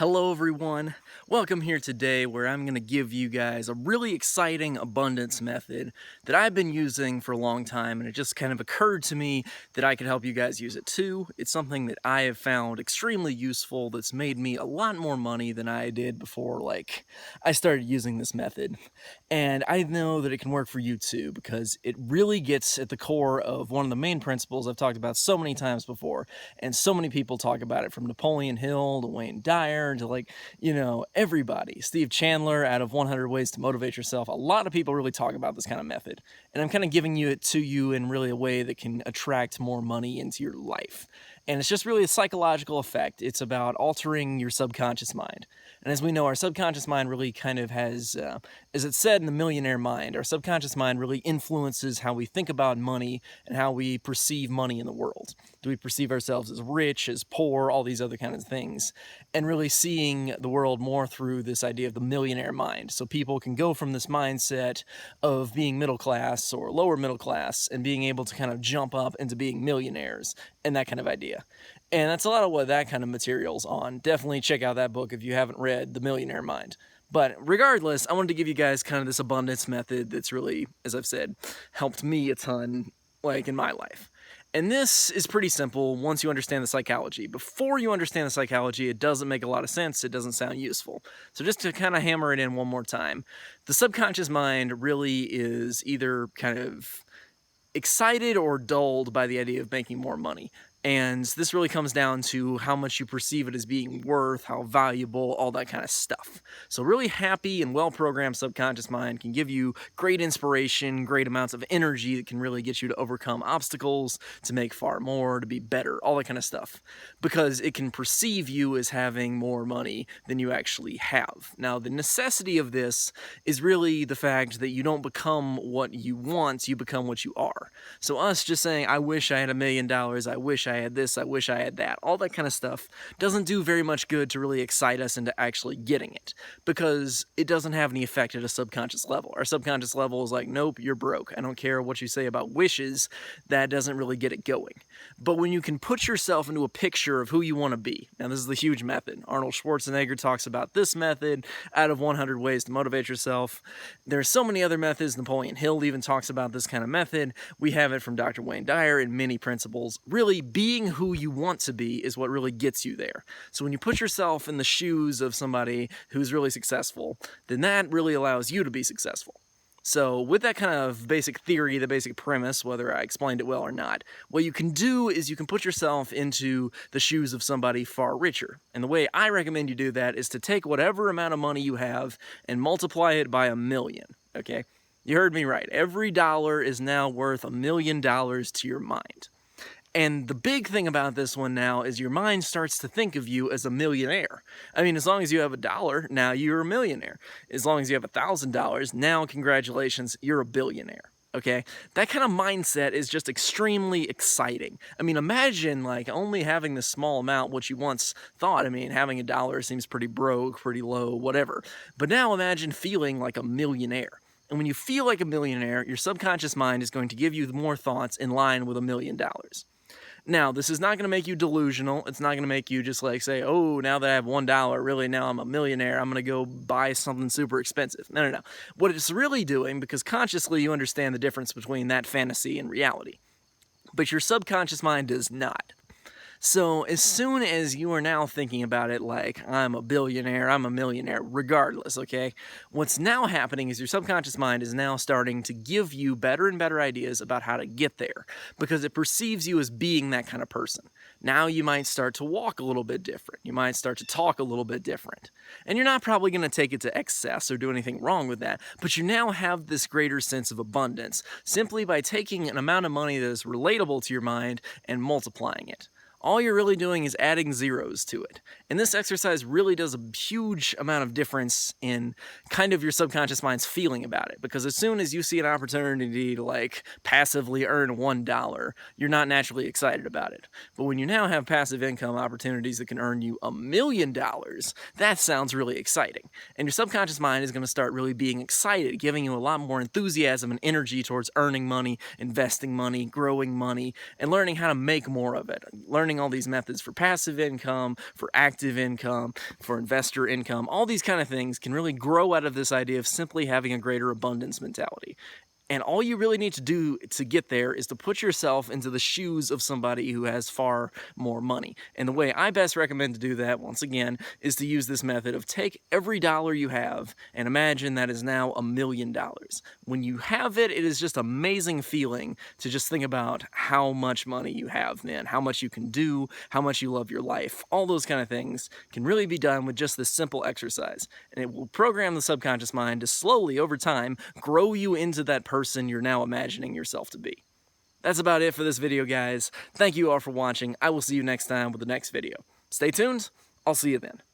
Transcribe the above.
Hello everyone, welcome here today where I'm going to give you guys a really exciting abundance method that I've been using for a long time, and it just kind of occurred to me that I could help you guys use it too. It's something that I have found extremely useful that's made me a lot more money than I did before I started using this method. And I know that it can work for you too because it really gets at the core of one of the main principles I've talked about so many times before, and so many people talk about it, from Napoleon Hill to Wayne Dyer to everybody. Steve Chandler out of 100 Ways to Motivate Yourself. A lot of people really talk about this kind of method, and I'm kind of giving it to you in really a way that can attract more money into your life. And it's just really a psychological effect. It's about altering your subconscious mind. And as we know, our subconscious mind really kind of has, as it's said in the Millionaire mind, our subconscious mind really influences how we think about money and how we perceive money in the world. Do we perceive ourselves as rich, as poor, all these other kinds of things? And really seeing the world more through this idea of the millionaire mind. So people can go from this mindset of being middle class or lower middle class and being able to kind of jump up into being millionaires and that kind of idea. And that's a lot of what that kind of material's on. Definitely check out that book if you haven't read The Millionaire Mind. But regardless, I wanted to give you guys kind of this abundance method that's really, as I've said, helped me a ton, in my life. And this is pretty simple once you understand the psychology. Before you understand the psychology, it doesn't make a lot of sense. It doesn't sound useful. So just to kind of hammer it in one more time, the subconscious mind really is either kind of excited or dulled by the idea of making more money. And this really comes down to how much you perceive it as being worth, how valuable, all that kind of stuff. So really happy and well-programmed subconscious mind can give you great inspiration, great amounts of energy that can really get you to overcome obstacles, to make far more, to be better, all that kind of stuff. Because it can perceive you as having more money than you actually have. Now, the necessity of this is really the fact that you don't become what you want, you become what you are. So us just saying, I wish I had $1 million, I wish I had this, I wish I had that, all that kind of stuff doesn't do very much good to really excite us into actually getting it, because it doesn't have any effect at a subconscious level. Our subconscious level is like, nope, you're broke. I don't care what you say about wishes, that doesn't really get it going. But when you can put yourself into a picture of who you want to be, now this is the huge method. Arnold Schwarzenegger talks about this method out of 100 Ways to Motivate Yourself. There are so many other methods. Napoleon Hill even talks about this kind of method. We have it from Dr. Wayne Dyer in many principles. Really, being who you want to be is what really gets you there. So when you put yourself in the shoes of somebody who's really successful, then that really allows you to be successful. So with that kind of basic theory, the basic premise, whether I explained it well or not, what you can do is you can put yourself into the shoes of somebody far richer. And the way I recommend you do that is to take whatever amount of money you have and multiply it by 1,000,000, okay? You heard me right. Every dollar is now worth $1 million to your mind. And the big thing about this one now is your mind starts to think of you as a millionaire. I mean, as long as you have $1, now you're a millionaire. As long as you have $1,000, now congratulations, you're a billionaire. Okay, that kind of mindset is just extremely exciting. I mean, imagine only having this small amount, what you once thought. I mean, having $1 seems pretty broke, pretty low, whatever. But now imagine feeling like a millionaire. And when you feel like a millionaire, your subconscious mind is going to give you more thoughts in line with $1 million. Now, this is not going to make you delusional. It's not going to make you just say, oh, now that I have $1, really now I'm a millionaire, I'm going to go buy something super expensive. No. What it's really doing, because consciously you understand the difference between that fantasy and reality, but your subconscious mind does not. So as soon as you are now thinking about it like, I'm a billionaire, I'm a millionaire, regardless, okay? What's now happening is your subconscious mind is now starting to give you better and better ideas about how to get there, because it perceives you as being that kind of person. Now you might start to walk a little bit different. You might start to talk a little bit different. And you're not probably going to take it to excess or do anything wrong with that, but you now have this greater sense of abundance simply by taking an amount of money that is relatable to your mind and multiplying it. All you're really doing is adding zeros to it. And this exercise really does a huge amount of difference in kind of your subconscious mind's feeling about it. Because as soon as you see an opportunity to passively earn $1, you're not naturally excited about it. But when you now have passive income opportunities that can earn you $1 million, that sounds really exciting. And your subconscious mind is going to start really being excited, giving you a lot more enthusiasm and energy towards earning money, investing money, growing money, and learning how to make more of it. Learning learning all these methods for passive income, for active income, for investor income, all these kind of things can really grow out of this idea of simply having a greater abundance mentality. And all you really need to do to get there is to put yourself into the shoes of somebody who has far more money. And the way I best recommend to do that, once again, is to use this method of take every dollar you have and imagine that is now $1 million. When you have it, it is just an amazing feeling to just think about how much money you have then, how much you can do, how much you love your life. All those kind of things can really be done with just this simple exercise. And it will program the subconscious mind to slowly, over time, grow you into that person you're now imagining yourself to be. That's about it for this video, guys. Thank you all for watching. I will see you next time with the next video. Stay tuned. I'll see you then.